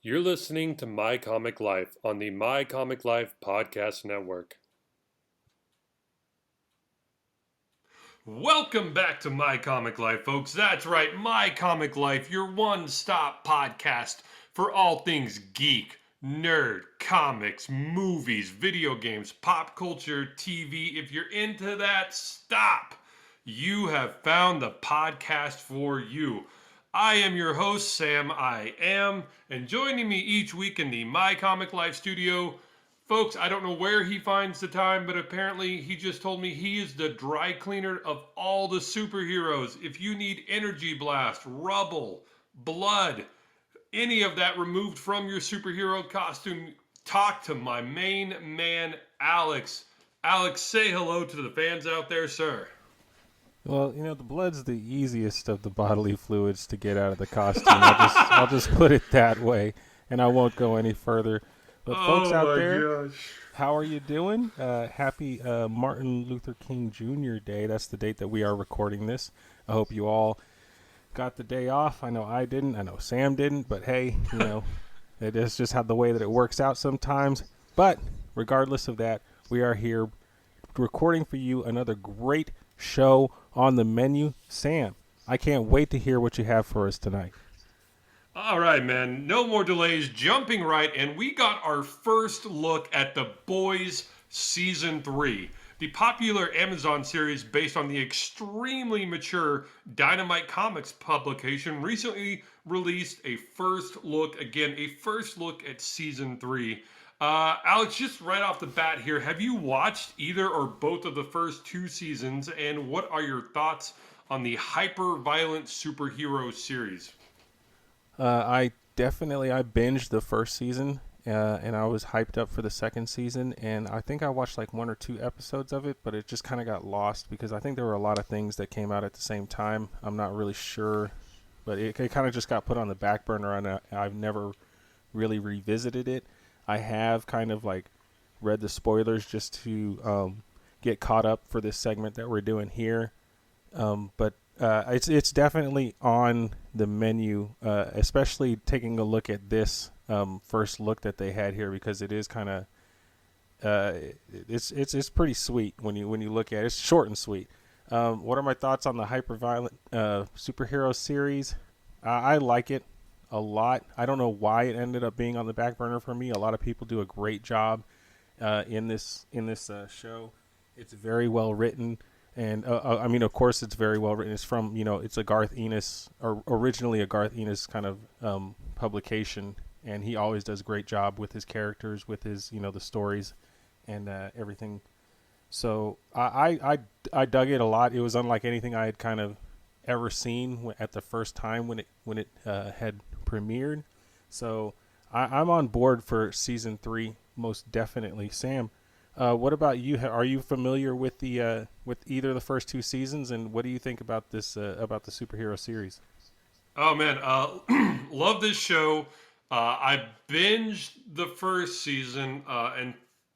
You're listening to My Comic Life on the My Comic Life Podcast Network. Welcome back to My Comic Life, folks. That's right, My Comic Life, your one-stop podcast for all things geek, nerd, comics, movies, video games, pop culture, TV. If you're into that, stop. You have found the podcast for you. I am your host, Sam I Am, and joining me each week in the My Comic Life studio, folks, I don't know where he finds the time, but apparently he just told me he is the dry cleaner of all the superheroes. If you need energy blast, rubble, blood, any of that removed from your superhero costume, talk to my main man, Alex. Alex, say hello to the fans out there, sir. Well, the blood's the easiest of the bodily fluids to get out of the costume. I'll just put it that way, and I won't go any further. But folks out there, Gosh. how are you doing? Happy Martin Luther King Jr. Day. That's the date that we are recording this. I hope you all got the day off. I know I didn't. I know Sam didn't. But hey, it is just how the way that it works out sometimes. But regardless of that, we are here recording for you another great show on the menu. Sam, I can't wait to hear what you have for us tonight. All right, man. No more delays. Jumping right in, we got our first look at The Boys Season 3. The popular Amazon series based on the extremely mature Dynamite Comics publication recently released a first look at Season 3. Alex, just right off the bat here, have you watched either or both of the first two seasons, and what are your thoughts on the hyper-violent superhero series? I binged the first season, and I was hyped up for the second season, and I think I watched like one or two episodes of it, but it just kind of got lost because I think there were a lot of things that came out at the same time. I'm not really sure, but it kind of just got put on the back burner, and I've never really revisited it. I have kind of like read the spoilers just to get caught up for this segment that we're doing here. But it's definitely on the menu, especially taking a look at this first look that they had here, because it is kind of it's pretty sweet when you look at it. It's short and sweet. What are my thoughts on the hyperviolent superhero series? I like it a lot. I don't know why it ended up being on the back burner for me. A lot of people do a great job in this show. It's very well written. And, I mean, of course, it's very well written. It's from, it's a Garth Ennis, or originally a Garth Ennis kind of publication. And he always does a great job with his characters, with his, the stories and everything. So I dug it a lot. It was unlike anything I had kind of ever seen at the first time when it had premiered. So I'm on board for season 3, most definitely. Sam, what about you? Are you familiar with the with either of the first two seasons, and what do you think about this about the superhero series? Oh man, love this show. I binged the first season, and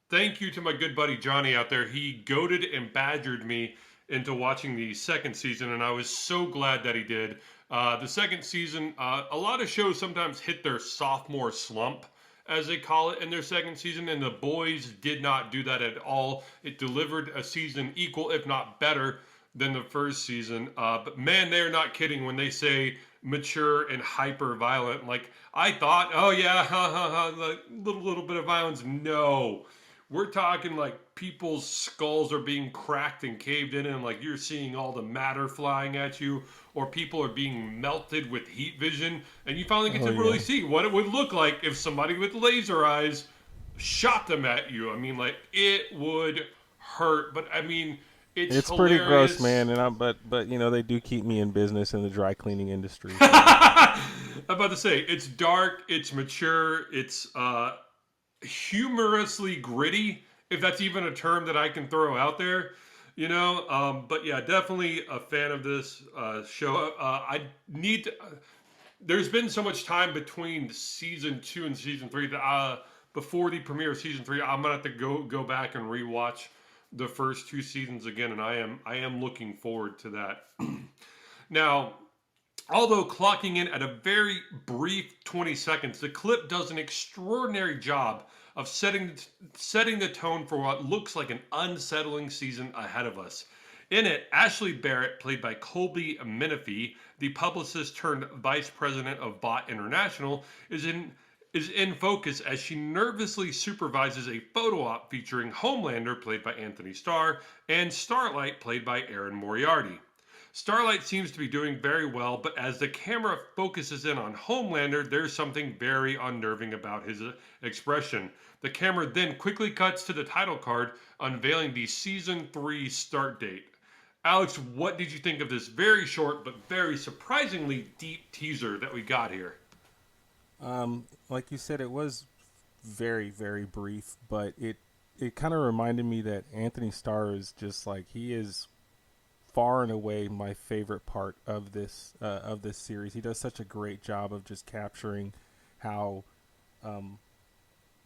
thank you to my good buddy Johnny out there. He goaded and badgered me into watching the second season, and I was so glad that he did. The second season, a lot of shows sometimes hit their sophomore slump, as they call it, in their second season, and The Boys did not do that at all. It delivered a season equal, if not better, than the first season. But man, they're not kidding when they say mature and hyper violent. Like, I thought, oh yeah, like little bit of violence. No, we're talking like people's skulls are being cracked and caved in, and like you're seeing all the matter flying at you, or people are being melted with heat vision, and you finally get to really see what it would look like if somebody with laser eyes shot them at you. I mean, like, it would hurt, but I mean, it's pretty hilarious. gross, man. And but they do keep me in business in the dry cleaning industry. So. I'm about to say, it's dark, it's mature, it's humorously gritty, if that's even a term that I can throw out there, but yeah, definitely a fan of this show. I need to, there's been so much time between season 2 and season 3 that before the premiere of season 3, I'm gonna have to go back and rewatch the first two seasons again, and I am looking forward to that. Now, Although clocking in at a very brief 20 seconds, the clip does an extraordinary job of setting the tone for what looks like an unsettling season ahead of us. In it, Ashley Barrett, played by Colby Menifee, the publicist turned vice president of Bot International, is in focus as she nervously supervises a photo op featuring Homelander, played by Anthony Starr, and Starlight, played by Aaron Moriarty. Starlight seems to be doing very well, but as the camera focuses in on Homelander, there's something very unnerving about his expression. The camera then quickly cuts to the title card, unveiling the season 3 start date. Alex, what did you think of this very short but very surprisingly deep teaser that we got here? Like you said, it was very, very brief, but it kind of reminded me that Anthony Starr is just like he is far and away my favorite part of this series. He does such a great job of just capturing how um,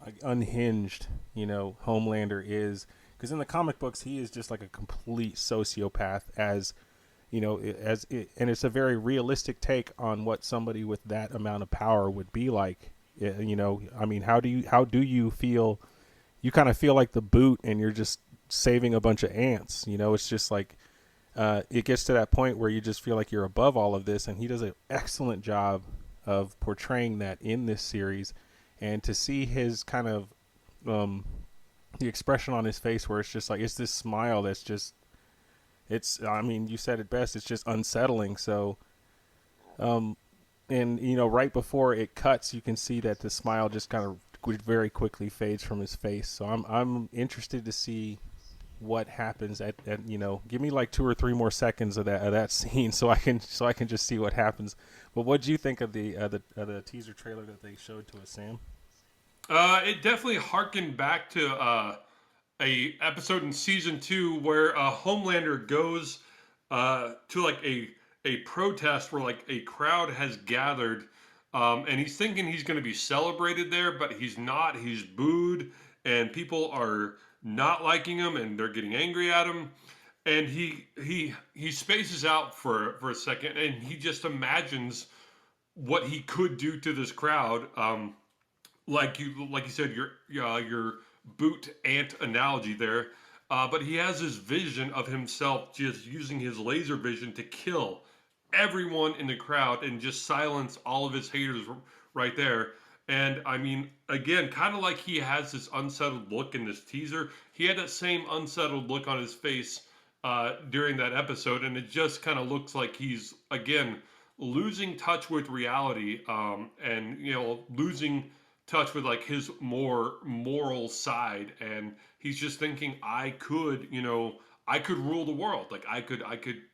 like unhinged Homelander is. Because in the comic books, he is just like a complete sociopath, as and it's a very realistic take on what somebody with that amount of power would be like. I mean, how do you feel? You kind of feel like the boot, and you're just saving a bunch of ants. It's just like it gets to that point where you just feel like you're above all of this, and he does an excellent job of portraying that in this series. And to see his kind of um, the expression on his face, where it's just like it's this smile that's just I mean, you said it best. It's just unsettling. So, um, and right before it cuts, you can see that the smile just kind of very quickly fades from his face. So I'm interested to see what happens at give me like 2 or 3 more seconds of that scene so I can just see what happens. But what do you think of the teaser trailer that they showed to us, Sam? It definitely harkened back to a episode in season 2 where Homelander goes to like a protest where like a crowd has gathered, and he's thinking he's going to be celebrated there, but he's not. He's booed, and people are not liking him, and they're getting angry at him. And he spaces out for a second, and he just imagines what he could do to this crowd. Like you said, your boot ant analogy there. But he has this vision of himself just using his laser vision to kill everyone in the crowd and just silence all of his haters right there. And I mean, again, kind of like he has this unsettled look in this teaser. He had that same unsettled look on his face during that episode, and it just kind of looks like he's again losing touch with reality, and losing touch with like his more moral side, and he's just thinking I could rule the world, like I could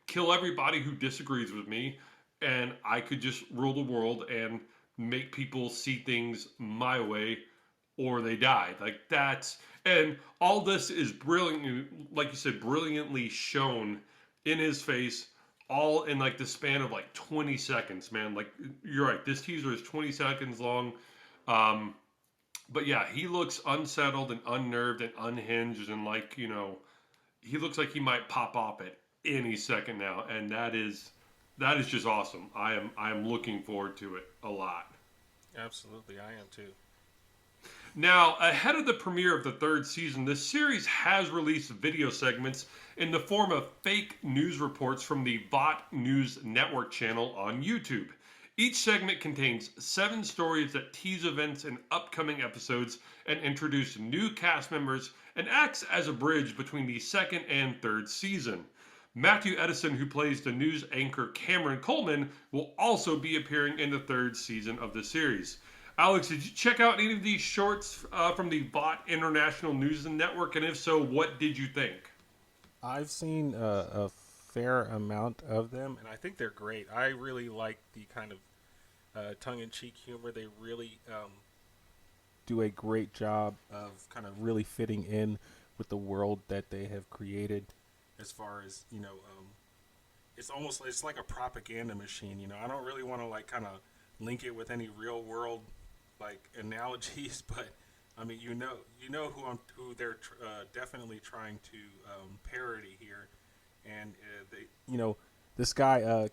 kill everybody who disagrees with me, and I could just rule the world and make people see things my way or they die. Like that's and all this is brilliant, like you said, brilliantly shown in his face, all in like the span of like 20 seconds, man. Like you're right, this teaser is 20 seconds long. um but yeah, he looks unsettled and unnerved and unhinged, and like he looks like he might pop off at any second now, and that is just awesome. I am looking forward to it a lot. Absolutely, I am too. Now, ahead of the premiere of the third season, the series has released video segments in the form of fake news reports from the VOT News Network channel on YouTube. Each segment contains 7 stories that tease events in upcoming episodes and introduce new cast members and acts as a bridge between the second and third season. Matthew Edison, who plays the news anchor Cameron Coleman, will also be appearing in the third season of the series. Alex, did you check out any of these shorts from the Bot International News Network? And if so, what did you think? I've seen a fair amount of them, and I think they're great. I really like the kind of tongue-in-cheek humor. They really do a great job of kind of really fitting in with the world that they have created. As far as it's like a propaganda machine. I don't really want to like kind of link it with any real world like analogies, but I mean who they're definitely trying to parody here, and they this guy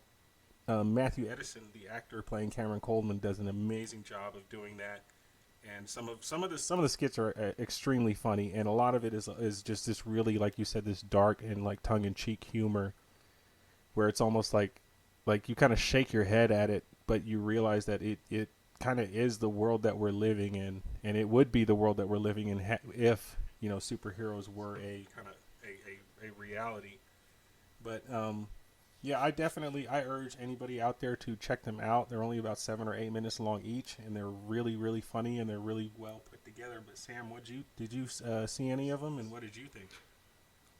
Matthew Edison, the actor playing Cameron Coleman, does an amazing job of doing that. And some of the skits are extremely funny, and a lot of it is just this really, like you said, this dark and like tongue in cheek humor, where it's almost like you kind of shake your head at it, but you realize that it kind of is the world that we're living in, and it would be the world that we're living in if superheroes were a kind of a reality. But yeah, I urge anybody out there to check them out. They're only about 7 or 8 minutes long each, and they're really really funny and they're really well put together. But Sam, did you see any of them, and what did you think?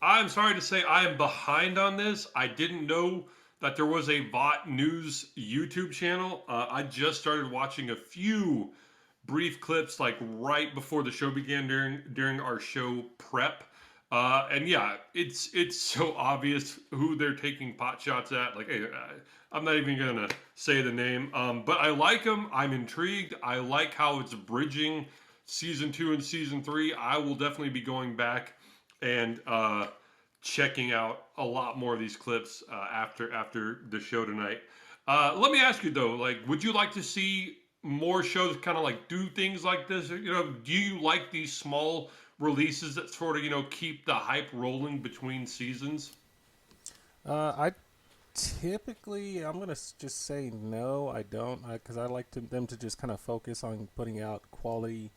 I'm sorry to say I am behind on this. I didn't know that there was a Bot News YouTube channel. I just started watching a few brief clips like right before the show began during our show prep. And yeah, it's so obvious who they're taking pot shots at. Like, hey, I'm not even gonna say the name, but I like them. I'm intrigued. I like how it's bridging season 2 and season 3. I will definitely be going back and checking out a lot more of these clips after the show tonight. Let me ask you though, like, would you like to see more shows kind of like do things like this? Do you like these small releases that sort of keep the hype rolling between seasons? I typically, I'm gonna just say no. I don't, because I like them to just kind of focus on putting out quality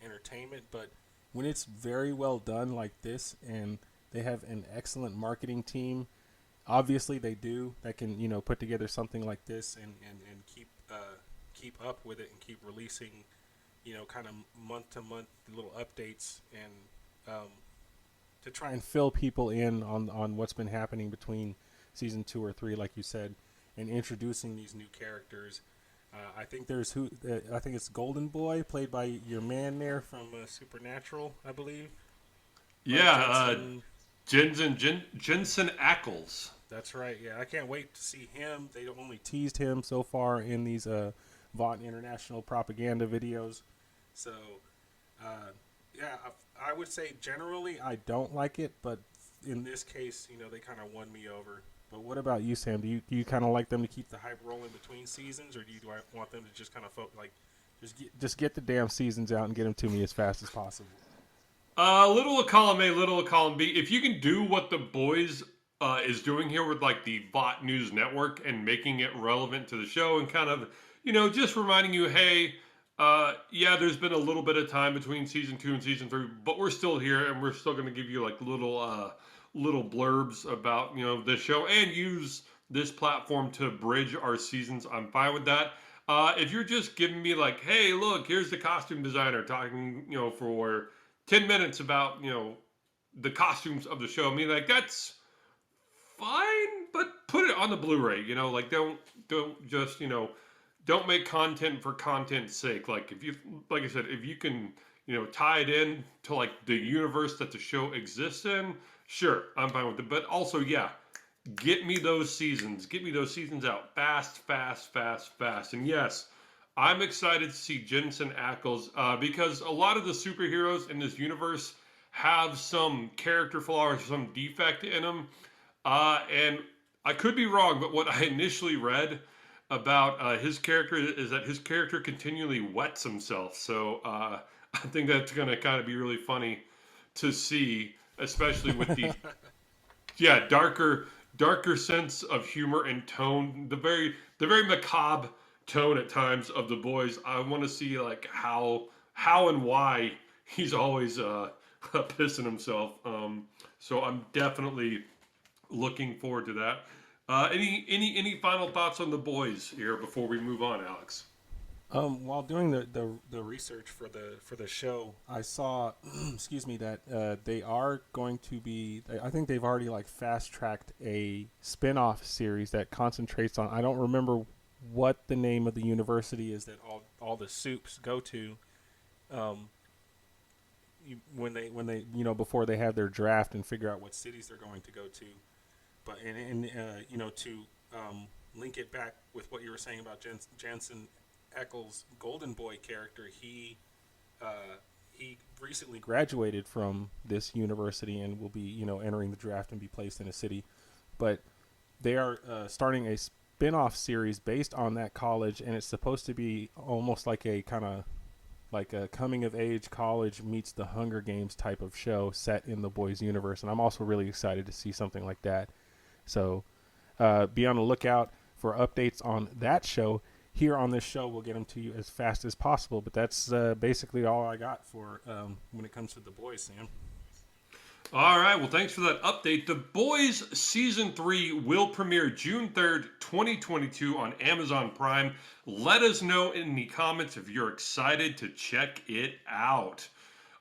entertainment. But when it's very well done like this, and they have an excellent marketing team, obviously they do, that can put together something like this and keep up with it and keep releasing kind of month to month little updates, and to try and fill people in on what's been happening between season 2 or 3, like you said, and introducing these new characters. I think I think it's Golden Boy, played by your man there from Supernatural, I believe. Yeah, Jensen Ackles. That's right. Yeah, I can't wait to see him. They only teased him so far in these Vought International propaganda videos. So, yeah, I would say generally I don't like it, but in this case, they kind of won me over. But what about you, Sam? Do you kind of like them to keep the hype rolling between seasons, or do I want them to just kind of just get the damn seasons out and get them to me as fast as possible? Little of column A, little of column B. If you can do what the boys is doing here with like the Bot News Network and making it relevant to the show and kind of, just reminding you, hey, yeah, there's been a little bit of time between season 2 and season 3, but we're still here and we're still going to give you like little blurbs about this show and use this platform to bridge our seasons. I'm fine with that. If you're just giving me like, hey, look, here's the costume designer talking, for 10 minutes about the costumes of the show. I mean, like, that's fine, but put it on the Blu-ray. Like, don't just don't make content for content's sake. Like, if you, like I said, if you can tie it in to like the universe that the show exists in, sure, I'm fine with it. But also, yeah, get me those seasons. Get me those seasons out fast, fast, fast, fast. And yes, I'm excited to see Jensen Ackles because a lot of the superheroes in this universe have some character flaw or some defect in them. And I could be wrong, but what I initially read about his character is that his character continually wets himself. So I think that's going to kind of be really funny to see, especially with the darker sense of humor and tone, the very macabre tone at times of the boys. I want to see like how and why he's always pissing himself. So I'm definitely looking forward to that. Any final thoughts on the boys here before we move on, Alex? While doing the research for the show, I saw, excuse me, that they are going to be. I think they've already like fast tracked a spin-off series that concentrates on. I don't remember what the name of the university is that all the soups go to. When they before they have their draft and figure out what cities they're going to go to, but to link it back with what you were saying about Jensen Ackles' Golden Boy character, he recently graduated from this university and will be entering the draft and be placed in a city, but they are starting a spin-off series based on that college, and it's supposed to be almost like a kind of like a coming of age college meets the Hunger Games type of show set in the boys universe. And I'm also really excited to see something like that. So be on the lookout for updates on that show. Here on this show, we'll get them to you as fast as possible. But that's basically all I got for when it comes to the boys, Sam. All right, well, thanks for that update. The Boys Season 3 will premiere June 3rd, 2022 on Amazon Prime. Let us know in the comments if you're excited to check it out.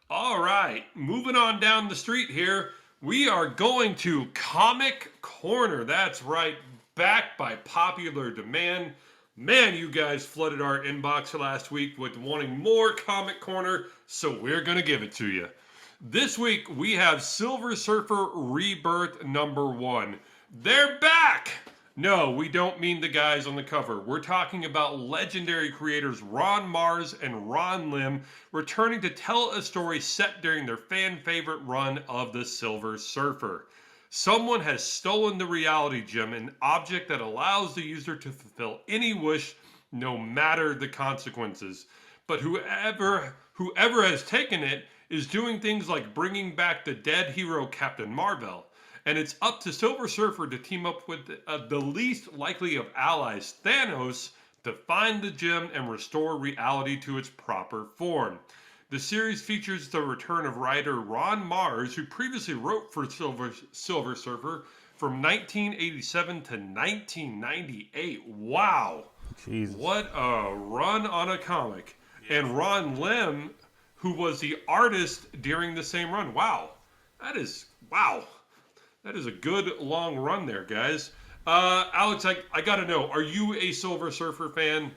All right, moving on down the street here, we are going to Comic Corner. That's right, back by popular demand. Man, you guys flooded our inbox last week with wanting more Comic Corner, so we're going to give it to you. This week, we have Silver Surfer Rebirth #1. They're back! No, we don't mean the guys on the cover. We're talking about legendary creators Ron Mars and Ron Lim returning to tell a story set during their fan favorite run of the Silver Surfer. Someone has stolen the reality gem, an object that allows the user to fulfill any wish, no matter the consequences. But whoever has taken it is doing things like bringing back the dead hero Captain Marvel. And it's up to Silver Surfer to team up with the least likely of allies, Thanos, to find the gem and restore reality to its proper form. The series features the return of writer Ron Mars, who previously wrote for Silver Surfer from 1987 to 1998. Wow. Jesus. What a run on a comic. And Ron Lim, who was the artist during the same run. Wow. That is a good long run there, guys. Alex, I got to know, are you a Silver Surfer fan?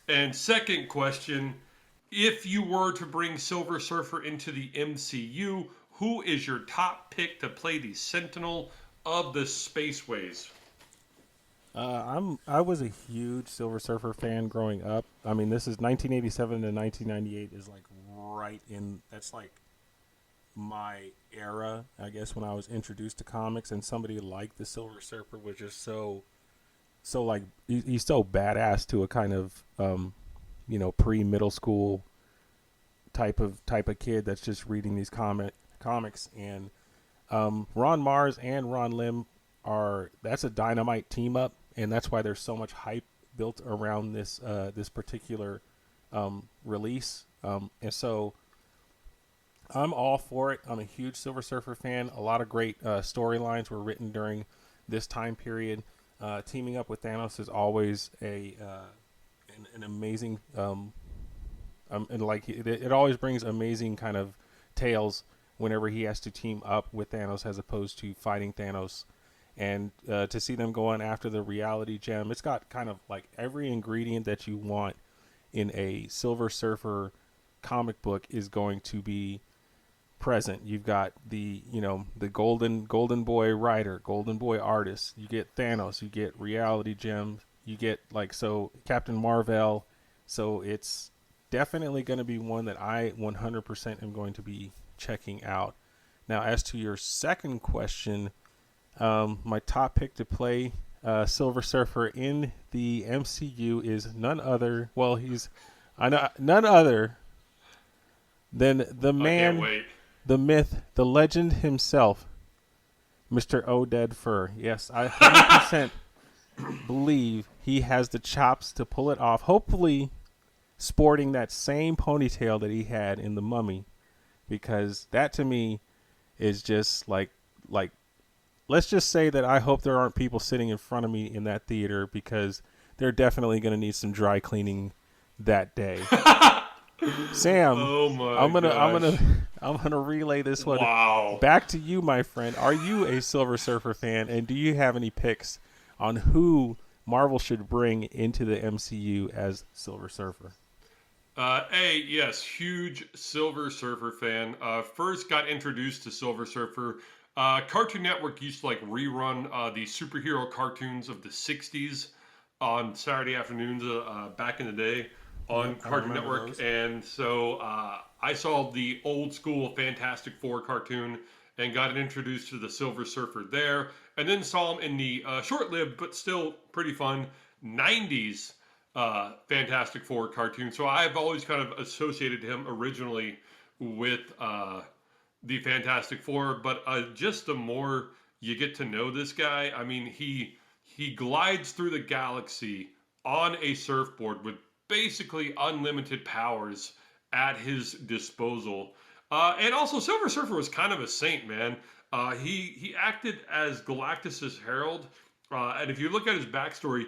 And second question, if you were to bring Silver Surfer into the MCU, who is your top pick to play the Sentinel of the Spaceways? I was a huge Silver Surfer fan growing up. I mean, this is 1987 to 1998 is like right in, that's like my era, I guess, when I was introduced to comics, and somebody like the Silver Surfer was just so like, he's so badass to a kind of, pre-middle school type of kid that's just reading these comics. And Ron Mars and Ron Lim that's a dynamite team up. And that's why there's so much hype built around this particular release. And so I'm all for it. I'm a huge Silver Surfer fan. A lot of great storylines were written during this time period. Teaming up with Thanos is always an amazing, and like it always brings amazing kind of tales whenever he has to team up with Thanos as opposed to fighting Thanos. And to see them going after the reality gem, it's got kind of like every ingredient that you want in a Silver Surfer comic book is going to be present. You've got the golden boy writer, golden boy artist. You get Thanos, you get reality gem, you get Captain Marvel. So it's definitely going to be one that I 100% am going to be checking out. Now, as to your second question, my top pick to play Silver Surfer in the MCU is none other than the man, the myth, the legend himself, Mr. Oded Fur. Yes, I 100% believe he has the chops to pull it off. Hopefully, sporting that same ponytail that he had in The Mummy, because that to me is just like. Let's just say that I hope there aren't people sitting in front of me in that theater, because they're definitely going to need some dry cleaning that day. Sam, I'm gonna relay this one back to you, my friend. Are you a Silver Surfer fan, and do you have any picks on who Marvel should bring into the MCU as Silver Surfer? Yes, huge Silver Surfer fan. First got introduced to Silver Surfer. Cartoon Network used to rerun the superhero cartoons of the 60s on Saturday afternoons back in the day on Cartoon Network. Those. And so I saw the old school Fantastic Four cartoon, and got introduced to the Silver Surfer there, and then saw him in the short-lived but still pretty fun '90s Fantastic Four cartoon. So I've always kind of associated him originally with the Fantastic Four, but just the more you get to know this guy, I mean, he glides through the galaxy on a surfboard with basically unlimited powers at his disposal. And also, Silver Surfer was kind of a saint, man. He acted as Galactus's herald, and if you look at his backstory,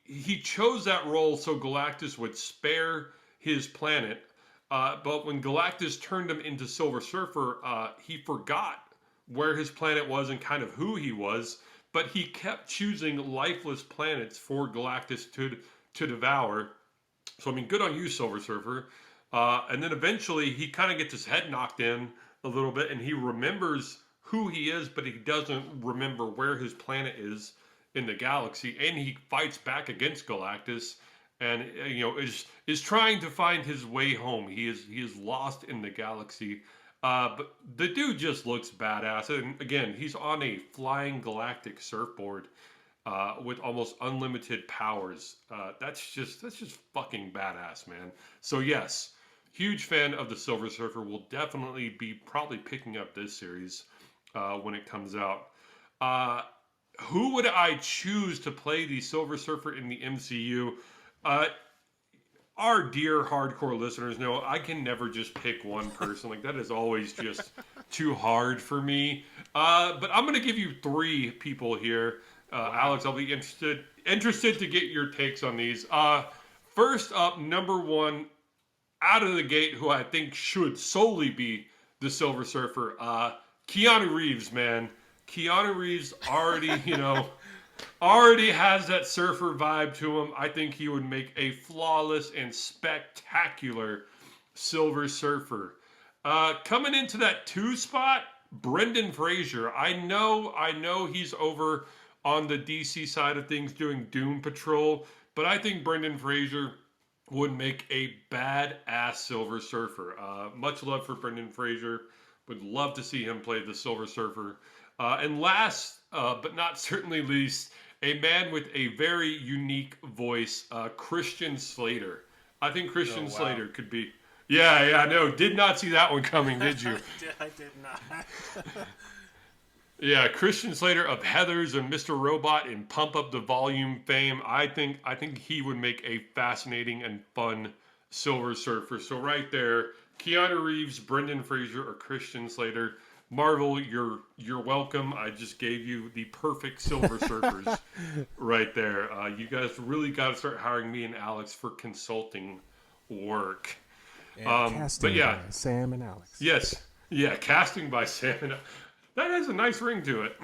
he chose that role so Galactus would spare his planet. But when Galactus turned him into Silver Surfer, he forgot where his planet was and kind of who he was. But he kept choosing lifeless planets for Galactus to devour. So I mean, good on you, Silver Surfer. And then eventually he kind of gets his head knocked in a little bit, and he remembers who he is, but he doesn't remember where his planet is in the galaxy. And he fights back against Galactus, and is trying to find his way home. He is lost in the galaxy. But the dude just looks badass, and again, he's on a flying galactic surfboard with almost unlimited powers. That's just fucking badass, man. So yes, huge fan of the Silver Surfer. Will definitely be probably picking up this series when it comes out. Who would I choose to play the Silver Surfer in the MCU? Our dear hardcore listeners know I can never just pick one person. Like, that is always just too hard for me. But I'm going to give you three people here. Alex, I'll be interested to get your takes on these. First up, number one, out of the gate, who I think should solely be the Silver Surfer, Keanu Reeves, man. Keanu Reeves already has that surfer vibe to him. I think he would make a flawless and spectacular Silver Surfer. Coming into that 2 spot, Brendan Fraser. I know he's over on the DC side of things doing Doom Patrol, but I think Brendan Fraser would make a badass Silver Surfer. Much love for Brendan Fraser. Would love to see him play the Silver Surfer. And last, but not certainly least, a man with a very unique voice, Christian Slater. I think Christian Slater could be... Yeah, no, did not see that one coming, did you? I did not. Yeah, Christian Slater of Heathers and Mr. Robot and Pump Up the Volume fame. I think he would make a fascinating and fun Silver Surfer. So right there, Keanu Reeves, Brendan Fraser, or Christian Slater. Marvel, you're welcome. I just gave you the perfect Silver Surfers right there. You guys really got to start hiring me and Alex for consulting work. And casting by Sam and Alex. Yes. Yeah, casting by Sam and Alex. That has a nice ring to it.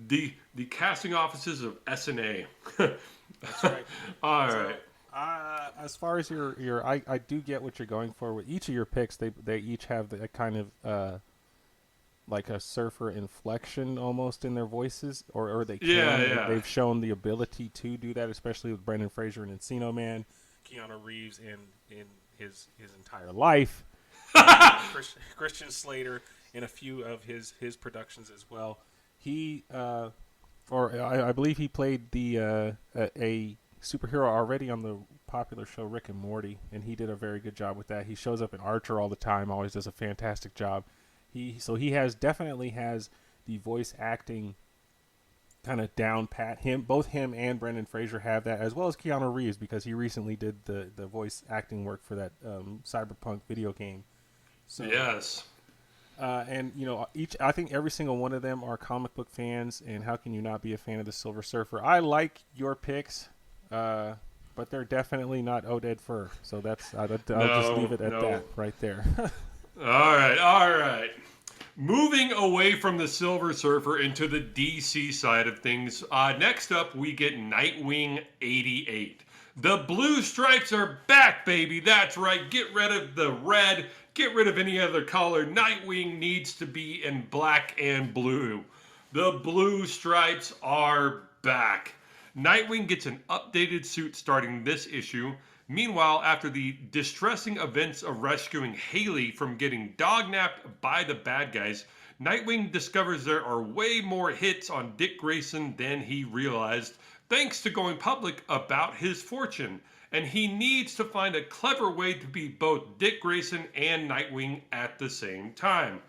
The casting offices of SNA. That's right. All right. As far as your I do get what you're going for with each of your picks. They each have the kind of like a surfer inflection almost in their voices, or they can. Yeah. They've shown the ability to do that, especially with Brendan Fraser in Encino Man, Keanu Reeves in his entire life, Christian Slater in a few of his productions as well. He I believe he played a superhero already on the popular show Rick and Morty, and he did a very good job with that. He shows up in Archer all the time, always does a fantastic job. He definitely has the voice acting kind of down pat. Both him and Brendan Fraser have that, as well as Keanu Reeves, because he recently did the voice acting work for that Cyberpunk video game. So, yes. And I think every single one of them are comic book fans, and how can you not be a fan of the Silver Surfer? I like your picks. But they're definitely not Oded Fur, so I'll just leave it at that right there. All right. Moving away from the Silver Surfer into the DC side of things. Next up, we get Nightwing 88. The blue stripes are back, baby. That's right. Get rid of the red. Get rid of any other color. Nightwing needs to be in black and blue. The blue stripes are back. Nightwing gets an updated suit starting this issue. Meanwhile, after the distressing events of rescuing Haley from getting dognapped by the bad guys, Nightwing discovers there are way more hits on Dick Grayson than he realized, thanks to going public about his fortune. And he needs to find a clever way to be both Dick Grayson and Nightwing at the same time.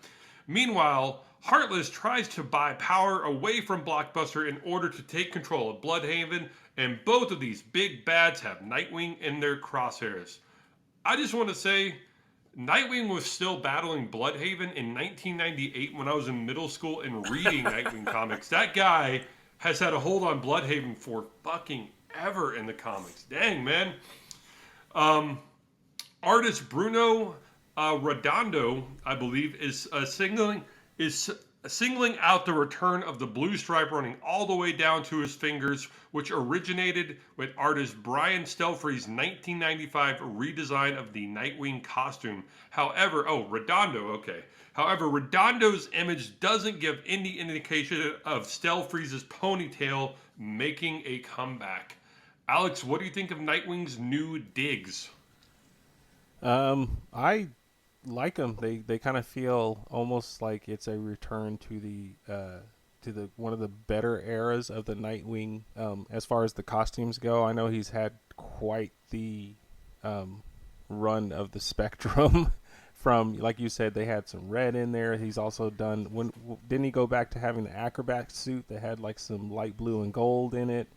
Meanwhile, Heartless tries to buy power away from Blockbuster in order to take control of Bloodhaven, and both of these big bads have Nightwing in their crosshairs. I just want to say, Nightwing was still battling Bloodhaven in 1998 when I was in middle school and reading Nightwing comics. That guy has had a hold on Bloodhaven for fucking ever in the comics. Dang, man. Artist Bruno Redondo, I believe, is singling out the return of the blue stripe running all the way down to his fingers, which originated with artist Brian Stelfree's 1995 redesign of the Nightwing costume. However, Redondo, okay. However, Redondo's image doesn't give any indication of Stelfree's ponytail making a comeback. Alex, what do you think of Nightwing's new digs? I like them. They kind of feel almost like it's a return to the one of the better eras of the Nightwing. As far as the costumes go, I know he's had quite the run of the spectrum. From, like you said, they had some red in there. He's also done, didn't he go back to having the acrobat suit that had like some light blue and gold in it?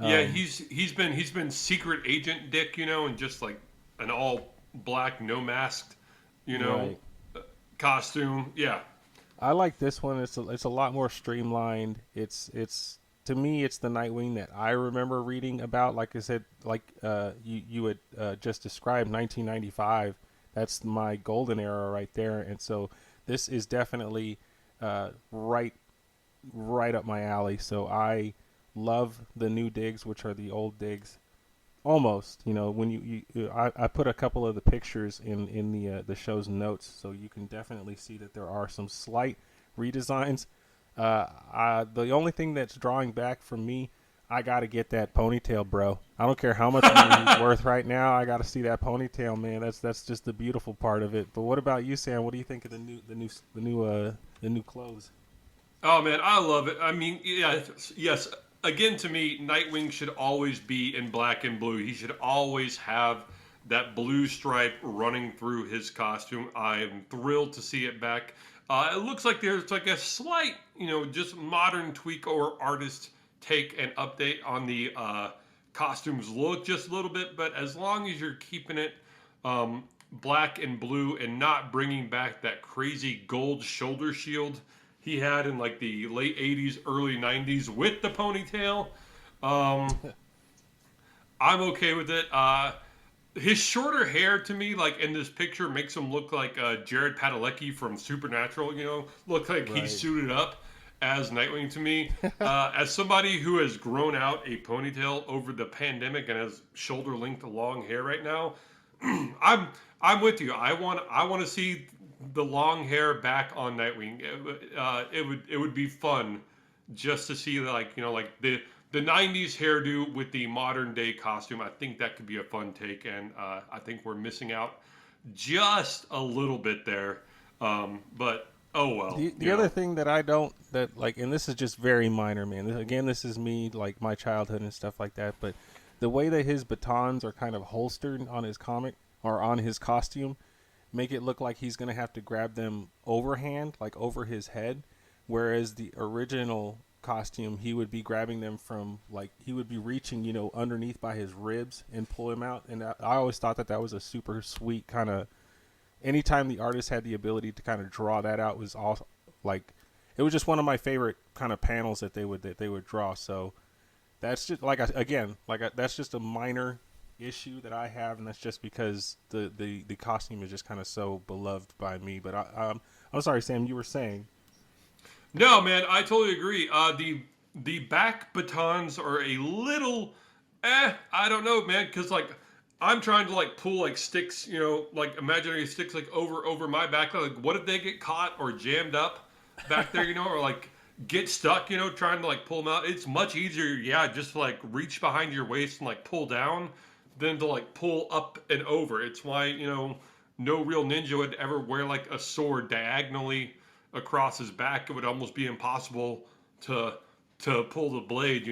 Yeah, he's been secret agent Dick, and just like an all black, no masked, Right. costume. Yeah. I like this one. It's a lot more streamlined. It's to me, it's the Nightwing that I remember reading about. Like I said, like you had just described, 1995. That's my golden era right there. And so this is definitely right up my alley. So I love the new digs, which are the old digs. Almost, when I put a couple of the pictures in the show's notes, so you can definitely see that there are some slight redesigns. The only thing that's drawing back from me, I gotta get that ponytail, bro. I don't care how much money he's worth right now. I gotta see that ponytail, man. That's just the beautiful part of it. But what about you, Sam? What do you think of the new clothes? Oh man, I love it. I mean, yeah, yes. Again, to me, Nightwing should always be in black and blue. He should always have that blue stripe running through his costume. I am thrilled to see it back. It looks like there's like a slight, just modern tweak or artist take and update on the costumes look just a little bit. But as long as you're keeping it black and blue and not bringing back that crazy gold shoulder shield he had in like the late 80s, early 90s with the ponytail, I'm okay with it. His shorter hair to me, like in this picture, makes him look like Jared Padalecki from Supernatural, look like Right. he's suited up as Nightwing to me. As somebody who has grown out a ponytail over the pandemic and has shoulder length long hair right now, I'm with you. I want to see the long hair back on Nightwing. It would be fun just to see like the 90s hairdo with the modern day costume. I think that could be a fun take, and I think we're missing out just a little bit there. But oh well. The other thing that I don't that like, and this is just very minor, man. Again, this is me, like my childhood and stuff like that. But the way that his batons are kind of holstered on his comic or on his costume make it look like he's gonna have to grab them overhand, like over his head, whereas the original costume he would be grabbing them from, like he would be reaching underneath by his ribs and pull him out. And I always thought that was a super sweet kind of, anytime the artist had the ability to kind of draw that out was all like, it was just one of my favorite kind of panels that they would draw. So that's just that's just a minor issue that I have, and that's just because the costume is just kind of so beloved by me. But I'm sorry, Sam, you were saying. No, man, I totally agree. The back batons are a little, I don't know, man, because like I'm trying to like pull like sticks, like imaginary sticks like over my back. Like, what if they get caught or jammed up back there, or like get stuck, trying to like pull them out. It's much easier, yeah, just to like reach behind your waist and like pull down than to like pull up and over. It's why, no real ninja would ever wear like a sword diagonally across his back. It would almost be impossible to pull the blade.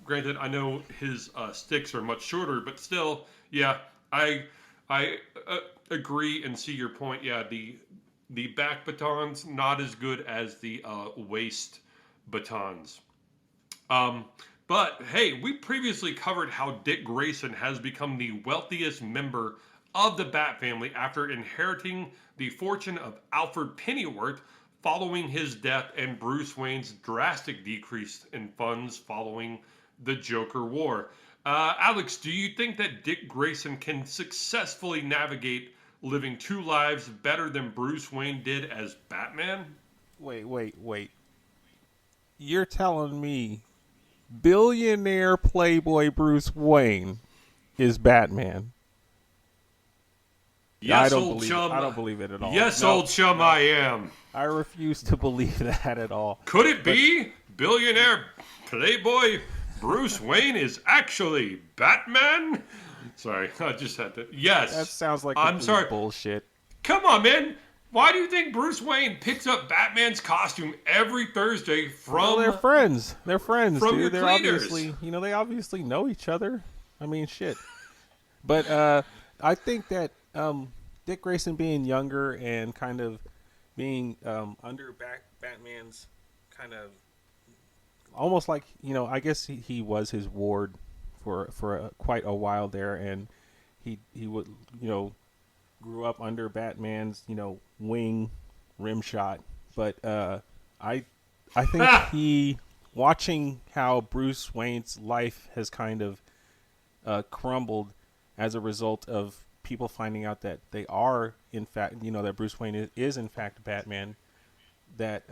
Granted, I know his sticks are much shorter, but still, yeah, I agree and see your point. Yeah, the back batons not as good as the waist batons. Um, but hey, we previously covered how Dick Grayson has become the wealthiest member of the Bat family after inheriting the fortune of Alfred Pennyworth following his death and Bruce Wayne's drastic decrease in funds following the Joker War. Alex, do you think that Dick Grayson can successfully navigate living two lives better than Bruce Wayne did as Batman? Wait. You're telling me billionaire playboy Bruce Wayne is Batman? I Yes, don't old believe it. chum. I don't believe it at all. Yes, No, old chum, no. I am. I refuse to believe that at all. Could it But be billionaire playboy Bruce Wayne is actually Batman? Sorry, I just had to. Yes. that sounds like I'm complete sorry. bullshit. Come on, man. Why do you think Bruce Wayne picks up Batman's costume every Thursday Well, from they're friends. They're friends, from dude. your They're cleaners? obviously, they obviously know each other. I mean, shit. But I think that Dick Grayson being younger and kind of being under Batman's kind of almost like I guess he was his ward for quite a while there, and he would grew up under Batman's wing rim shot, but I think he watching how Bruce Wayne's life has kind of crumbled as a result of people finding out that they are in fact that Bruce Wayne is in fact Batman. That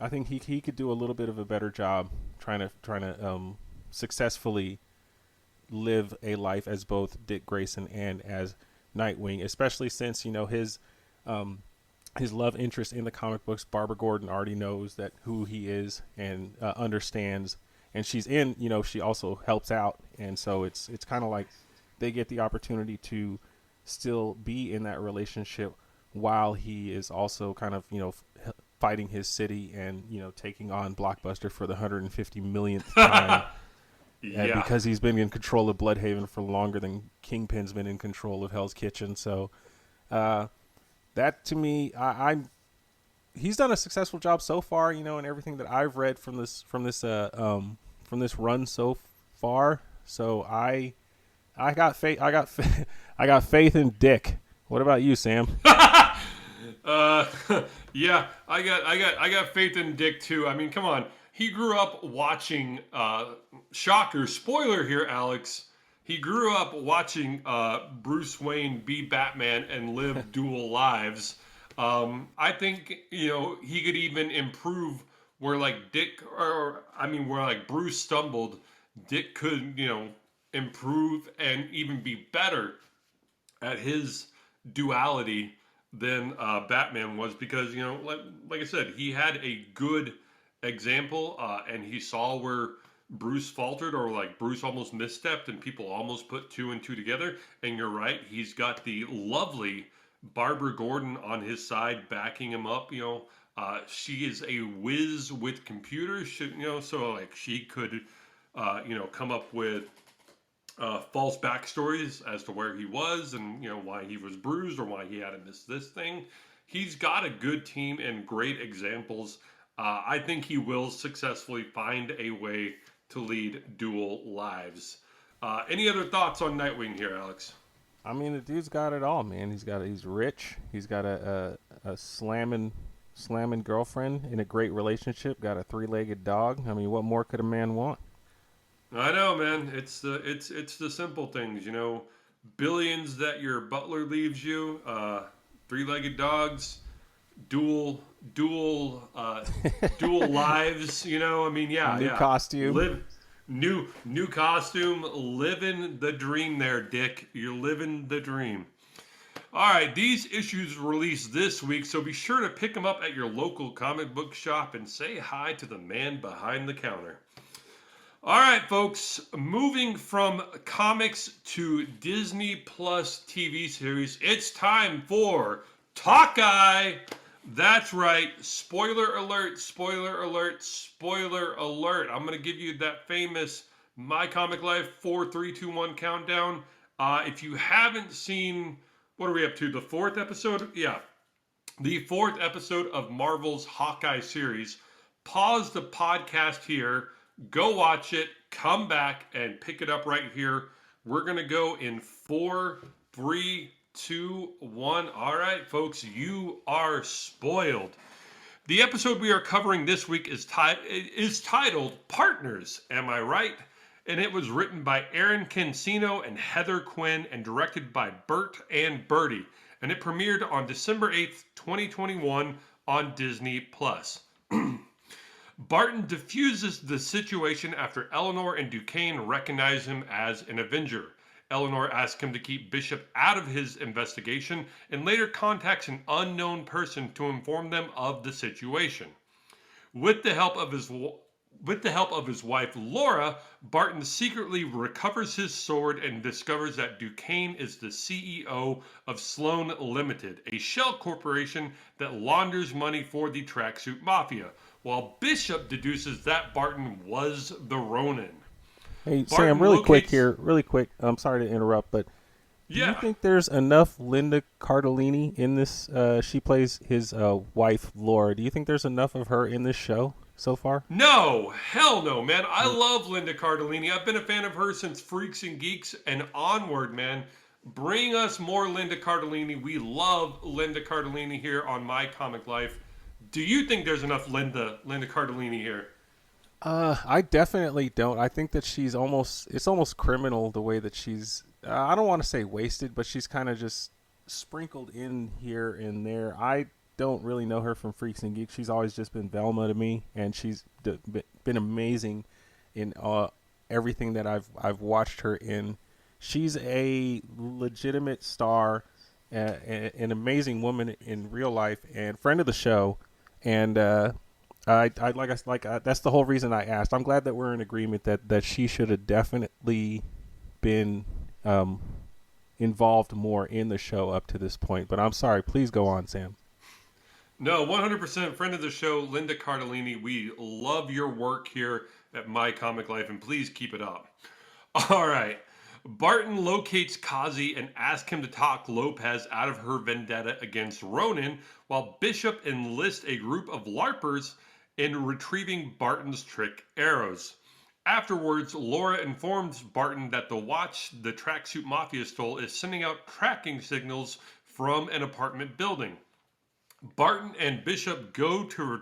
I think he could do a little bit of a better job trying to successfully live a life as both Dick Grayson and as Nightwing, especially since his love interest in the comic books, Barbara Gordon, already knows that who he is and understands, and she's in. She also helps out, and so it's kind of like they get the opportunity to still be in that relationship while he is also kind of fighting his city and taking on Blockbuster for the 150 millionth time. Yeah. Because he's been in control of Bloodhaven for longer than Kingpin's been in control of Hell's Kitchen. So that to me, he's done a successful job so far, and everything that I've read from this run so far. So I got faith. I got faith in Dick. What about you, Sam? Uh, yeah, I got faith in Dick too. I mean, come on. He grew up watching. Shocker! Spoiler here, Alex. He grew up watching Bruce Wayne be Batman and live dual lives. I think he could even improve where like Dick, or I mean, where like Bruce stumbled. Dick could improve and even be better at his duality than Batman was, because like I said, he had a good example, and he saw where Bruce faltered, or like Bruce almost misstepped, and people almost put two and two together. And you're right, he's got the lovely Barbara Gordon on his side backing him up. She is a whiz with computers, so like she could come up with false backstories as to where he was, and why he was bruised or why he had to miss this thing. He's got a good team and great examples. I think he will successfully find a way to lead dual lives. Any other thoughts on Nightwing here, Alex? I mean, the dude's got it all, man. He's rich. He's got a slamming girlfriend in a great relationship. Got a 3-legged dog. I mean, what more could a man want? I know, man. It's the simple things, billions that your butler leaves you, 3-legged dogs, dual dual lives. I mean, yeah, New costume. Live new costume, living the dream there, Dick. You're living the dream. All right, these issues released this week, so be sure to pick them up at your local comic book shop and say hi to the man behind the counter. All right, folks, moving from comics to Disney Plus TV series, it's time for Hawkeye. That's right. Spoiler alert, spoiler alert, spoiler alert. I'm going to give you that famous My Comic Life 4, 3, 2, 1 countdown. If you haven't seen, what are we up to? The fourth episode? Yeah. The fourth episode of Marvel's Hawkeye series. Pause the podcast here, go watch it, come back, and pick it up right here. We're going to go in 4, 3, 2, 1. All right, folks, you are spoiled. The episode we are covering this week is titled Partners, Am I Right? And it was written by Aaron Cancino and Heather Quinn and directed by Bert and Bertie. And it premiered on December 8th, 2021 on Disney+. Barton diffuses the situation after Eleanor and Duquesne recognize him as an Avenger. Eleanor asks him to keep Bishop out of his investigation and later contacts an unknown person to inform them of the situation. With the help of his wife Laura, Barton secretly recovers his sword and discovers that Duquesne is the CEO of Sloan Limited, a shell corporation that launders money for the tracksuit mafia, while Bishop deduces that Barton was the Ronin. Hey, Barton Sam, really quick locates- here, really quick. I'm sorry to interrupt, but do you think there's enough Linda Cardellini in this? She plays his wife, Laura. Do you think there's enough of her in this show so far? No, hell no, man. I love Linda Cardellini. I've been a fan of her since Freaks and Geeks and onward, man. Bring us more Linda Cardellini. We love Linda Cardellini here on My Comic Life. Do you think there's enough Linda Cardellini here? I definitely don't. I think that it's almost criminal the way that she's, I don't want to say wasted, but she's kind of just sprinkled in here and there. I don't really know her from Freaks and Geeks. She's always just been Velma to me, and she's been amazing in everything that I've watched her in. She's a legitimate star, an amazing woman in real life, and friend of the show. And that's the whole reason I asked. I'm glad that we're in agreement that she should have definitely been involved more in the show up to this point. But I'm sorry. Please go on, Sam. No, 100% friend of the show, Linda Cardellini. We love your work here at My Comic Life, and please keep it up. All right. Barton locates Kazi and asks him to talk Lopez out of her vendetta against Ronin, while Bishop enlists a group of LARPers in retrieving Barton's trick arrows. Afterwards, Laura informs Barton that the watch the tracksuit mafia stole is sending out tracking signals from an apartment building. Barton and Bishop go to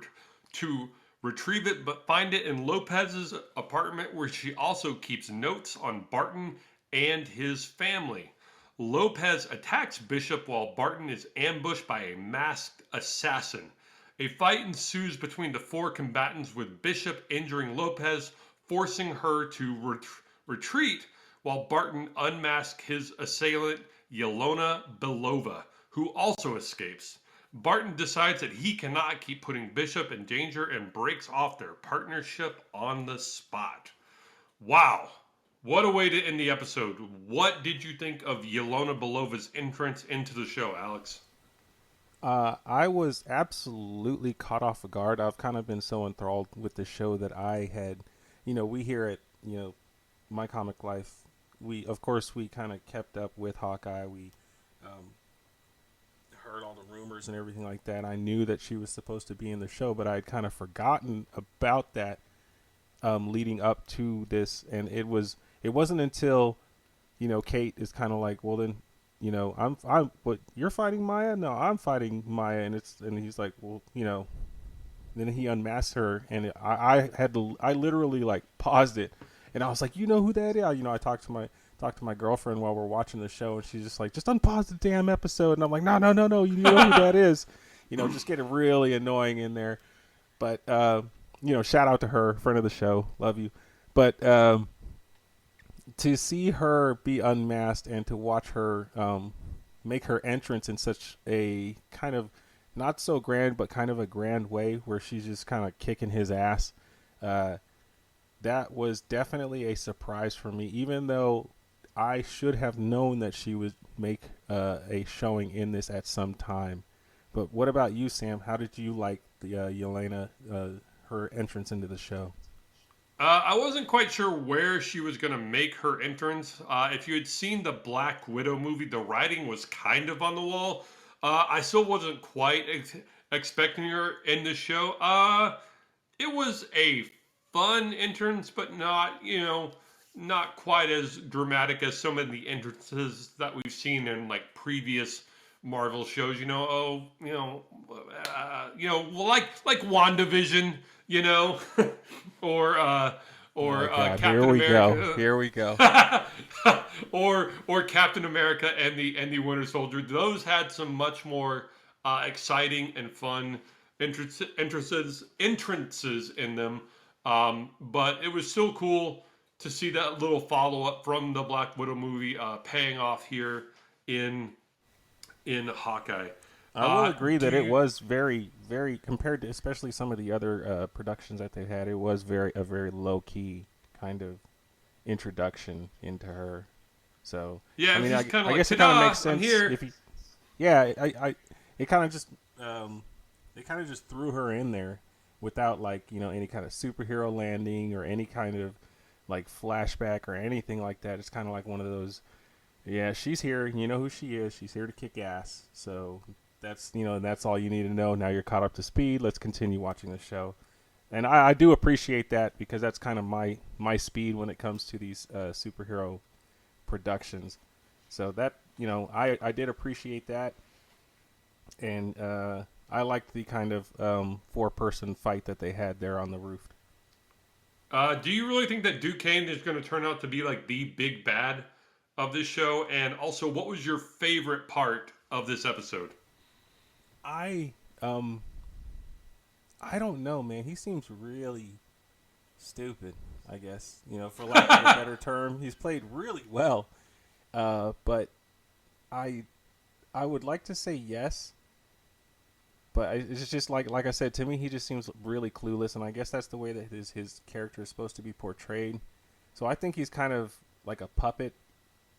retrieve it, but find it in Lopez's apartment, where she also keeps notes on Barton and his family. Lopez attacks Bishop while Barton is ambushed by a masked assassin. A fight ensues between the four combatants, with Bishop injuring Lopez, forcing her to retreat, while Barton unmasks his assailant, Yelena Belova, who also escapes. Barton decides that he cannot keep putting Bishop in danger and breaks off their partnership on the spot. Wow. What a way to end the episode. What did you think of Yelena Belova's entrance into the show, Alex? I was absolutely caught off guard. I've kind of been so enthralled with the show that I had, we here at, My Comic Life, we kind of kept up with Hawkeye. We heard all the rumors and everything like that. I knew that she was supposed to be in the show, but I had kind of forgotten about that leading up to this. And it wasn't until, Kate is kind of like, well then, but you're fighting Maya? No, I'm fighting Maya. And he's like, well, then he unmasked her, and I literally like paused it, and I was like, you know who that is? I talked to my girlfriend while we're watching the show, and she's just like, just unpause the damn episode. And I'm like, no, you know who that is. Just getting really annoying in there. But, shout out to her, friend of the show. Love you. But to see her be unmasked and to watch her, make her entrance in such a kind of not so grand, but kind of a grand way where she's just kind of kicking his ass. Uh, that was definitely a surprise for me, even though I should have known that she would make a showing in this at some time. But what about you, Sam? How did you like the Yelena, her entrance into the show? I wasn't quite sure where she was going to make her entrance. If you had seen the Black Widow movie, the writing was kind of on the wall. I still wasn't quite expecting her in the show. It was a fun entrance, but not, not quite as dramatic as some of the entrances that we've seen in like previous Marvel shows. Like WandaVision, you know, or Oh God, here Captain we go. America. Here we go. or Captain America and the Winter Soldier. Those had some much more exciting and fun entrances in them. But it was still cool to see that little follow up from the Black Widow movie paying off here in Hawkeye. I will agree Do that it you? was very, very compared to especially some of the other productions that they had. It was very low key kind of introduction into her. So Yeah, I it was mean, just kind of I like, guess it kind of ta-da! makes I'm sense here. if he, yeah, it kind of just they kind of just threw her in there without like any kind of superhero landing or any kind of like flashback or anything like that. It's kind of like one of those. Yeah, she's here. You know who she is. She's here to kick ass. So that's all you need to know. Now you're caught up to speed. Let's continue watching the show. And I do appreciate that because that's kind of my speed when it comes to these superhero productions. So that I did appreciate that, and I liked the kind of 4-person fight that they had there on the roof. Do you really think that Duquesne is going to turn out to be like the big bad of this show? And also, what was your favorite part of this episode? I um I don't know, man. He seems really stupid. I guess for lack of a better term, he's played really well. But I I would like to say yes, but it's just like I said to me, he just seems really clueless, and I guess that's the way that his character is supposed to be portrayed. So I think he's kind of like a puppet,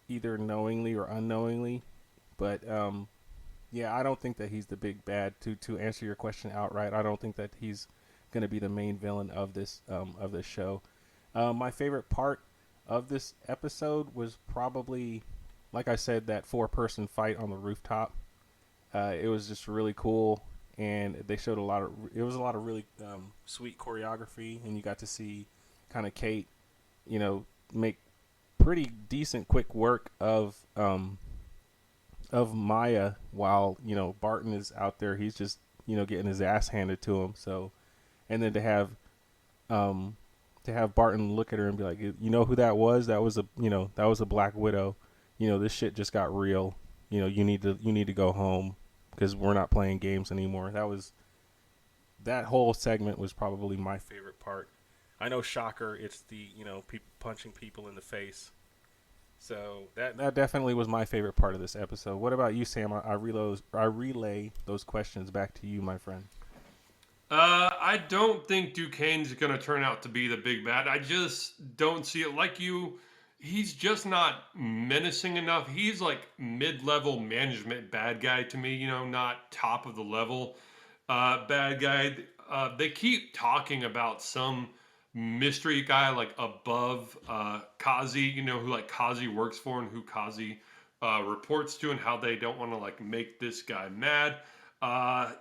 either knowingly or unknowingly. But yeah, I don't think that he's the big bad. To answer your question outright, I don't think that he's going to be the main villain of this show. My favorite part of this episode was probably, like I said, that 4-person fight on the rooftop. It was just really cool, and they showed a lot of. It was a lot of really sweet choreography, and you got to see kind of Kate, make pretty decent quick work of Maya while Barton is out there. He's just getting his ass handed to him. So, and then um to have Barton look at her and be like, you know who that was? That was a Black Widow. This shit just got real. You need to go home because we're not playing games anymore. That whole segment was probably my favorite part. I know, shocker, it's the people punching people in the face. So that definitely was my favorite part of this episode. What about you, Sam? I relay those questions back to you, my friend. I don't think Duquesne's going to turn out to be the big bad. I just don't see it like you. He's just not menacing enough. He's like mid-level management bad guy to me. Not top of the level bad guy. They keep talking about some mystery guy like above Kazi. Who like Kazi works for and who Kazi reports to, and how they don't want to like make this guy mad. Uh,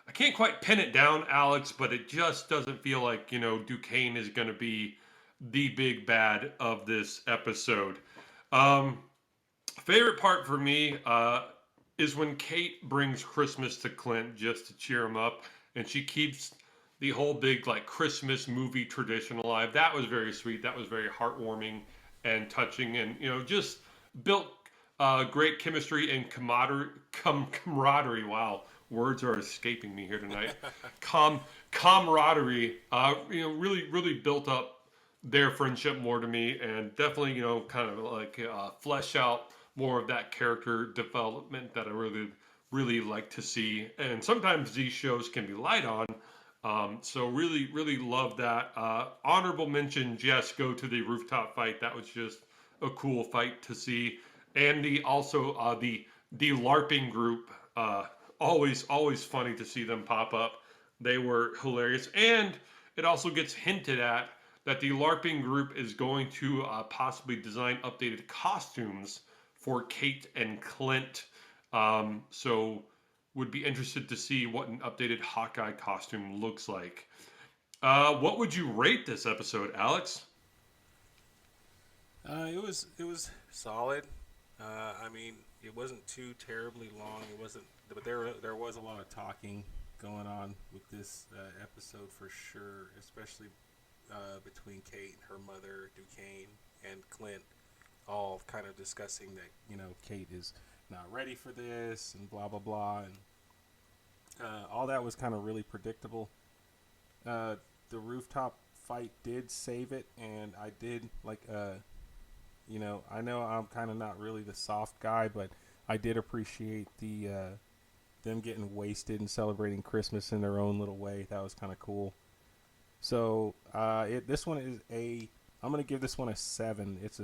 I can't quite pin it down, Alex, but it just doesn't feel like, Duquesne is going to be the big bad of this episode. Um, Favorite part for me is when Kate brings Christmas to Clint just to cheer him up, and she keeps the whole big like Christmas movie tradition alive. That was very sweet. That was very heartwarming and touching, and just built great chemistry and camaraderie. Wow, words are escaping me here tonight. Camaraderie. Really built up their friendship more to me, and definitely kind of like flesh out more of that character development that I really like to see. And sometimes these shows can be light on. So really love that. Honorable mentions, yes, go to the rooftop fight. That was just a cool fight to see. And the LARPing group, always funny to see them pop up. They were hilarious, and it also gets hinted at that the LARPing group is going to possibly design updated costumes for Kate and Clint. So would be interested to see what an updated Hawkeye costume looks like. What would you rate this episode, Alex? It was solid. I mean, it wasn't too terribly long. It wasn't, but there was a lot of talking going on with this episode for sure, especially between Kate, her mother, Duquesne, and Clint, all kind of discussing that Kate is not ready for this and blah blah blah, and all that was kind of really predictable. The rooftop fight did save it, and I did like I know I'm kind of not really the soft guy, but I did appreciate the them getting wasted and celebrating Christmas in their own little way. That was kind of cool. So this one is I'm gonna give this one a 7. It's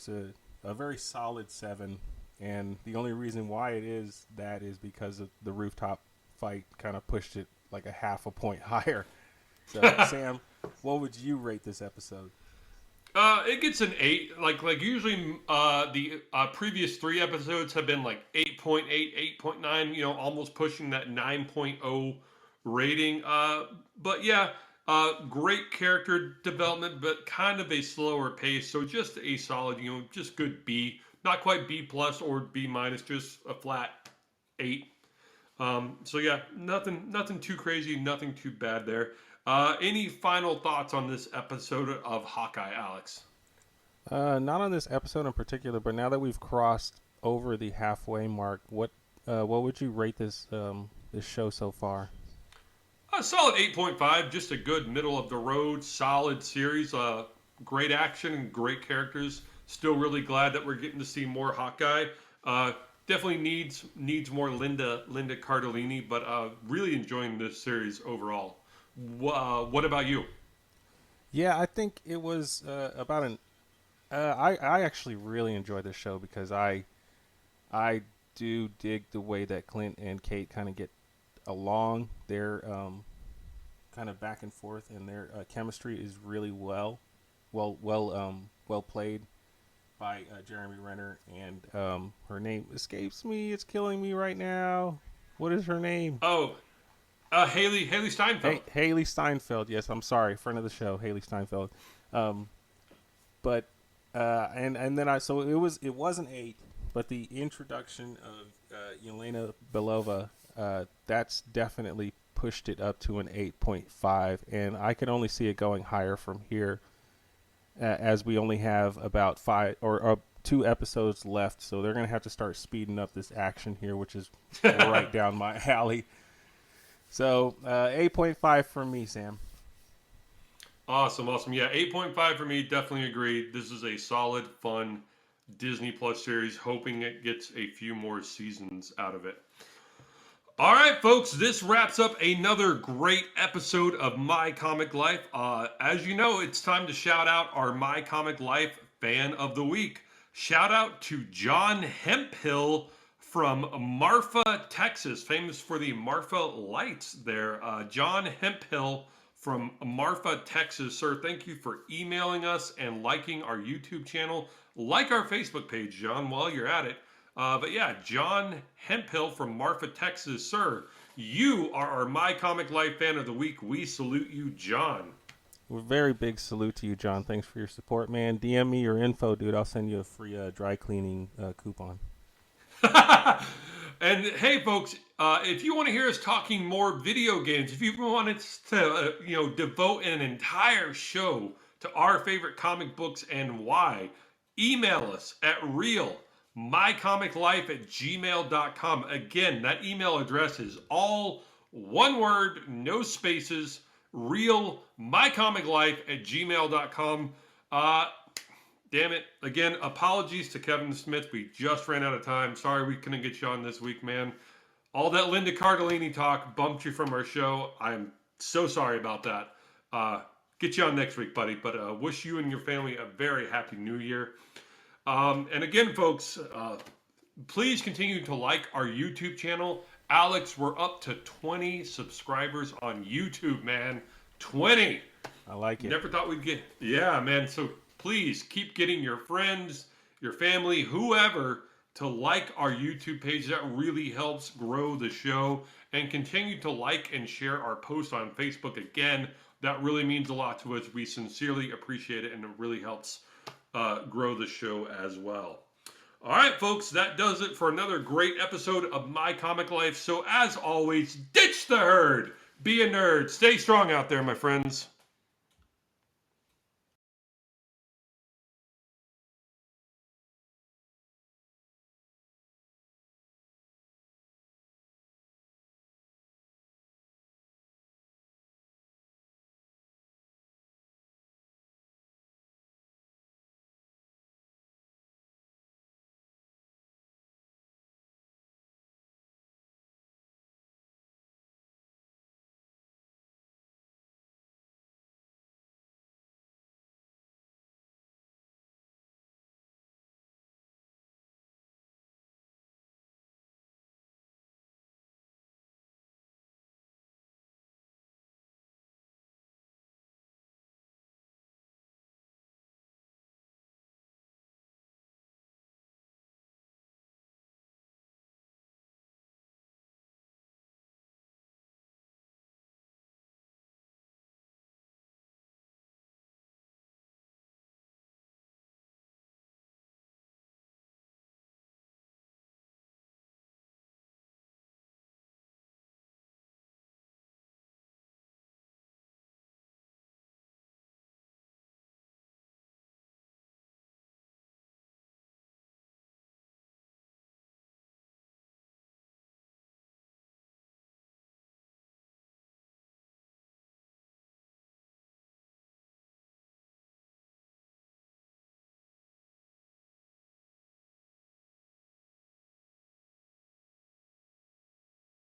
a very solid 7, and the only reason why it is that is because of the rooftop fight kind of pushed it like a half a point higher. So Sam, what would you rate this episode? It gets an 8. Like usually, the previous 3 episodes have been like 8.8, 8.9. Almost pushing that 9.0 rating. But yeah, great character development, but kind of a slower pace. So just a solid, just good B. Not quite B plus or B minus, just a flat 8. So yeah, nothing too crazy, nothing too bad there. Any final thoughts on this episode of Hawkeye, Alex? Not on this episode in particular, but now that we've crossed over the halfway mark, what would you rate this show so far? A solid 8.5, just a good middle of the road, solid series. Great action and great characters. Still really glad that we're getting to see more Hawkeye. Definitely needs more Linda Cardellini, but really enjoying this series overall. What about you? Yeah, I think it was about an. I actually really enjoyed this show because I do dig the way that Clint and Kate kind of get along. They're kind of back and forth, and their chemistry is really well played by Jeremy Renner, and her name escapes me. It's killing me right now. What is her name? Oh, Haley Steinfeld. Haley Steinfeld. Yes, I'm sorry, friend of the show, Haley Steinfeld. But and then it was an 8, but the introduction of Yelena Belova that's definitely pushed it up to an 8.5, and I could only see it going higher from here, as we only have about 5 or 2 episodes left, so they're gonna have to start speeding up this action here, which is right down my alley. So 8.5 for me, Sam. Awesome. Yeah, 8.5 for me. Definitely agree. This is a solid, fun Disney Plus series. Hoping it gets a few more seasons out of it. All right, folks, this wraps up another great episode of My Comic Life. As you know, it's time to shout out our My Comic Life Fan of the Week. Shout out to John Hemphill from Marfa, Texas, famous for the Marfa lights there. John Hemphill from Marfa, Texas. Sir, thank you for emailing us and liking our YouTube channel. Like our Facebook page, John, while you're at it. But yeah, John Hemphill from Marfa, Texas. Sir, you are our My Comic Life Fan of the Week. We salute you, John. A very big salute to you, John. Thanks for your support, man. DM me your info, dude. I'll send you a free dry cleaning coupon. And hey, folks, if you want to hear us talking more video games, if you want us to, devote an entire show to our favorite comic books and why, email us at realmycomiclife@gmail.com. Again, that email address is all one word, no spaces, realmycomiclife@gmail.com. Damn it. Again, apologies to Kevin Smith. We just ran out of time. Sorry we couldn't get you on this week, man. All that Linda Cardellini talk bumped you from our show. I'm so sorry about that. Get you on next week, buddy. But wish you and your family a very happy new year. And again, folks, please continue to like our YouTube channel. Alex, we're up to 20 subscribers on YouTube, man. 20. I like it. Never thought we'd get. Yeah, man. So please keep getting your friends, your family, whoever to like our YouTube page. That really helps grow the show. And continue to like and share our posts on Facebook. Again, that really means a lot to us. We sincerely appreciate it, and it really helps grow the show as well. All right, folks, that does it for another great episode of My Comic Life. So as always, ditch the herd. Be a nerd. Stay strong out there, my friends.